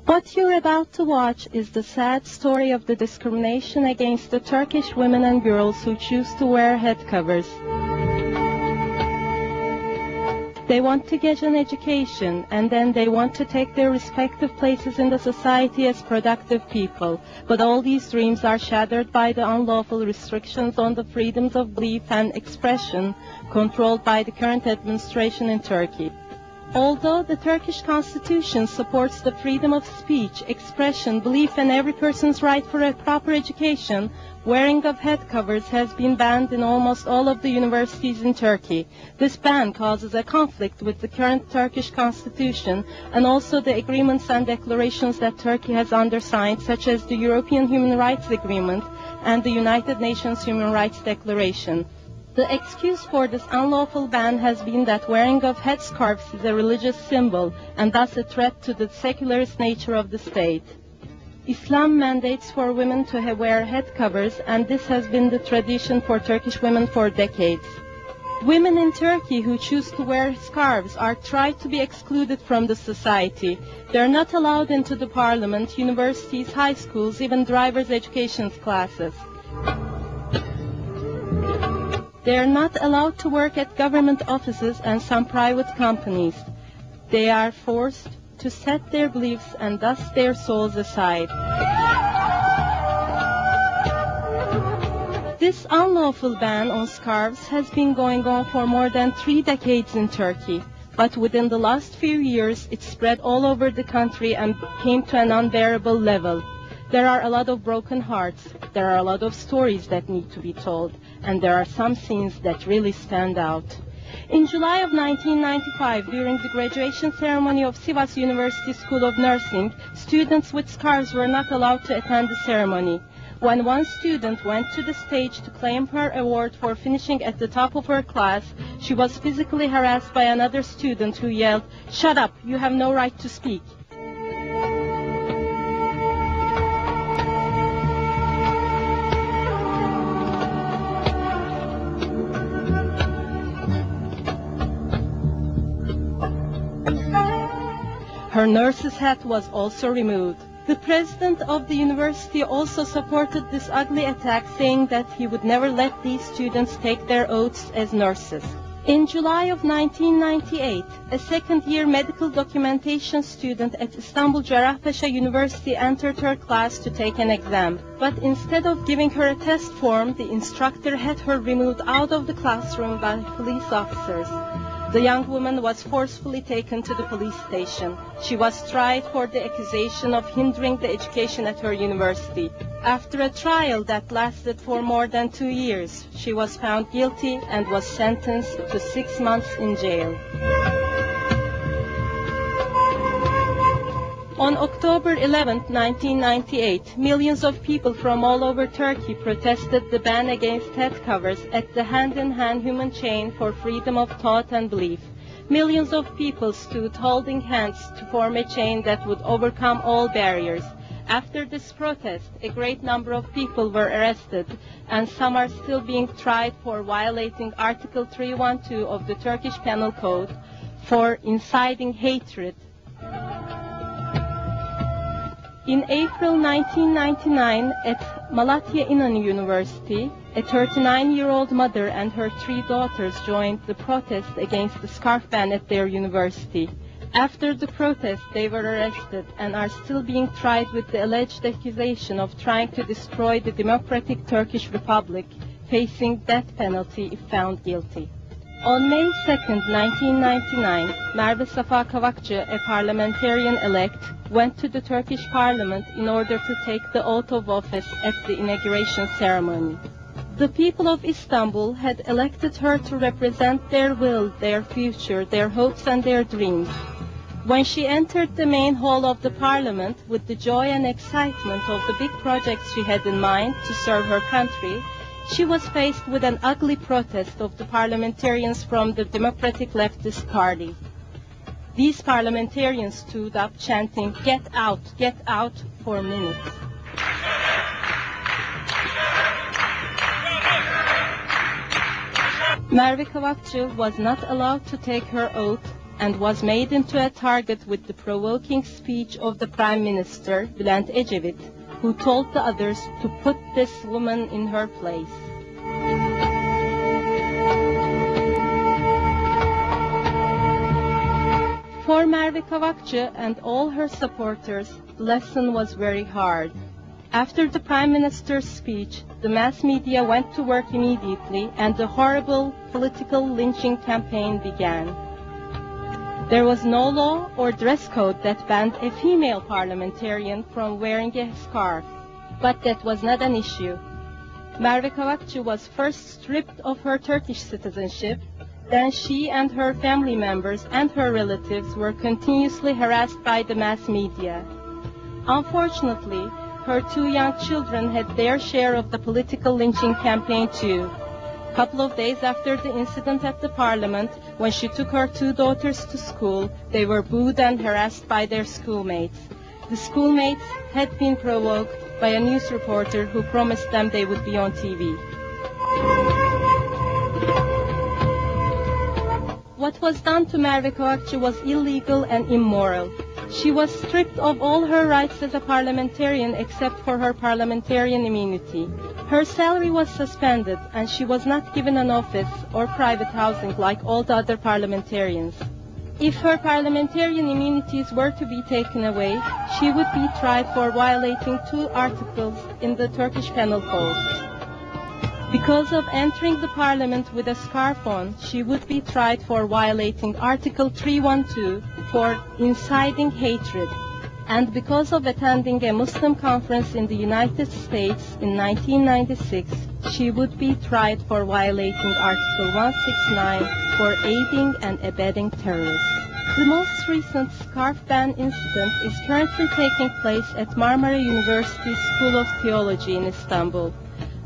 What you're about to watch is the sad story of the discrimination against the Turkish women and girls who choose to wear head covers. They want to get an education, and then they want to take their respective places in the society as productive people. But all these dreams are shattered by the unlawful restrictions on the freedoms of belief and expression controlled by the current administration in Turkey. Although the Turkish constitution supports the freedom of speech, expression, belief, and every person's right for a proper education, wearing of head covers has been banned in almost all of the universities in Turkey. This ban causes a conflict with the current Turkish constitution and also the agreements and declarations that Turkey has undersigned, such as the European Human Rights Agreement and the United Nations Human Rights Declaration. The excuse for this unlawful ban has been that wearing of headscarves is a religious symbol and thus a threat to the secularist nature of the state. Islam mandates for women to wear head covers, and this has been the tradition for Turkish women for decades. Women in Turkey who choose to wear scarves are tried to be excluded from the society. They are not allowed into the parliament, universities, high schools, even driver's education classes. They are not allowed to work at government offices and some private companies. They are forced to set their beliefs and thus their souls aside. This unlawful ban on scarves has been going on for more than 3 decades in Turkey, but within the last few years it spread all over the country and came to an unbearable level. There are a lot of broken hearts, there are a lot of stories that need to be told, and there are some scenes that really stand out. In July of 1995, during the graduation ceremony of Sivas University School of Nursing, students with scarves were not allowed to attend the ceremony. When one student went to the stage to claim her award for finishing at the top of her class, she was physically harassed by another student who yelled, "Shut up, you have no right to speak." Her nurse's hat was also removed. The president of the university also supported this ugly attack, saying that he would never let these students take their oaths as nurses. In July of 1998, a second-year medical documentation student at Istanbul Cerrahpaşa University entered her class to take an exam. But instead of giving her a test form, the instructor had her removed out of the classroom by police officers. The young woman was forcefully taken to the police station. She was tried for the accusation of hindering the education at her university. After a trial that lasted for more than 2 years, she was found guilty and was sentenced to 6 months in jail. On October 11, 1998, millions of people from all over Turkey protested the ban against head covers at the hand-in-hand human chain for freedom of thought and belief. Millions of people stood holding hands to form a chain that would overcome all barriers. After this protest, a great number of people were arrested, and some are still being tried for violating Article 312 of the Turkish Penal Code for inciting hatred. In April 1999, at Malatya İnönü University, a 39-year-old mother and her 3 daughters joined the protest against the scarf ban at their university. After the protest, they were arrested and are still being tried with the alleged accusation of trying to destroy the democratic Turkish Republic, facing death penalty if found guilty. On May 2, 1999, Merve Safa Kavakçı, a parliamentarian-elect, went to the Turkish parliament in order to take the oath of office at the inauguration ceremony. The people of Istanbul had elected her to represent their will, their future, their hopes and their dreams. When she entered the main hall of the parliament with the joy and excitement of the big projects she had in mind to serve her country, she was faced with an ugly protest of the parliamentarians from the Democratic Leftist Party. These parliamentarians stood up chanting, get out," for minutes. Merve Kavakçı was not allowed to take her oath and was made into a target with the provoking speech of the Prime Minister, Bülent Ecevit, who told the others to put this woman in her place. For Merve Kavakçı and all her supporters, the lesson was very hard. After the Prime Minister's speech, the mass media went to work immediately and the horrible political lynching campaign began. There was no law or dress code that banned a female parliamentarian from wearing a scarf, but that was not an issue. Merve Kavakçı was first stripped of her Turkish citizenship, then she and her family members and her relatives were continuously harassed by the mass media. Unfortunately, her 2 young children had their share of the political lynching campaign too. A couple of days after the incident at the parliament, when she took her 2 daughters to school, they were booed and harassed by their schoolmates. The schoolmates had been provoked by a news reporter who promised them they would be on TV. What was done to Merve Kavakçı was illegal and immoral. She was stripped of all her rights as a parliamentarian except for her parliamentarian immunity. Her salary was suspended and she was not given an office or private housing like all the other parliamentarians. If her parliamentarian immunities were to be taken away, she would be tried for violating 2 articles in the Turkish Penal Code. Because of entering the parliament with a scarf on, she would be tried for violating Article 312 for inciting hatred. And because of attending a Muslim conference in the United States in 1996, she would be tried for violating Article 169 for aiding and abetting terrorists. The most recent scarf ban incident is currently taking place at Marmara University School of Theology in Istanbul.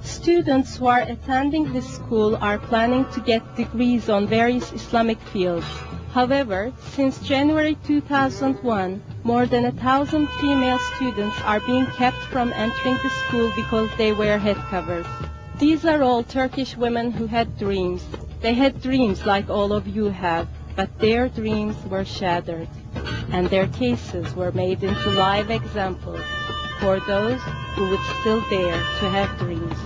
Students who are attending this school are planning to get degrees on various Islamic fields. However, since January 2001, more than 1,000 female students are being kept from entering the school because they wear head covers. These are all Turkish women who had dreams. They had dreams like all of you have, but their dreams were shattered, and their cases were made into live examples for those who would still dare to have dreams.